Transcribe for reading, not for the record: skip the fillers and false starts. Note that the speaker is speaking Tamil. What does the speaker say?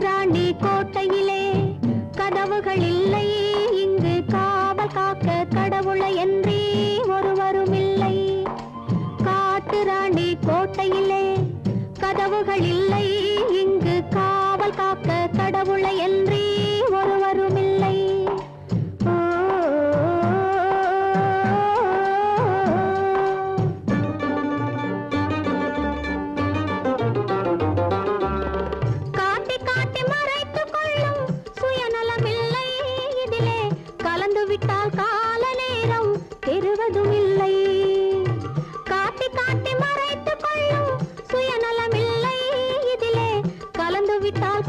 ராணி கோட்டையிலே கதவுகள் இல்லை, இங்கு காவல் காக்க கடவுளை என்றே ஒருவரும் இல்லை. காட்டு ராணி கோட்டையிலே கதவுகள் இல்லை, இங்கு காவல் காக்க கடவுளை என்றே ஒருவரும் இல்லை. விட்டால் கால நேரம் பெறுவதும் இல்லை. காட்டி காட்டி மறைத்துக் கொள்ளும் சுயநலம் இல்லை இதிலே. கலந்து விட்டால்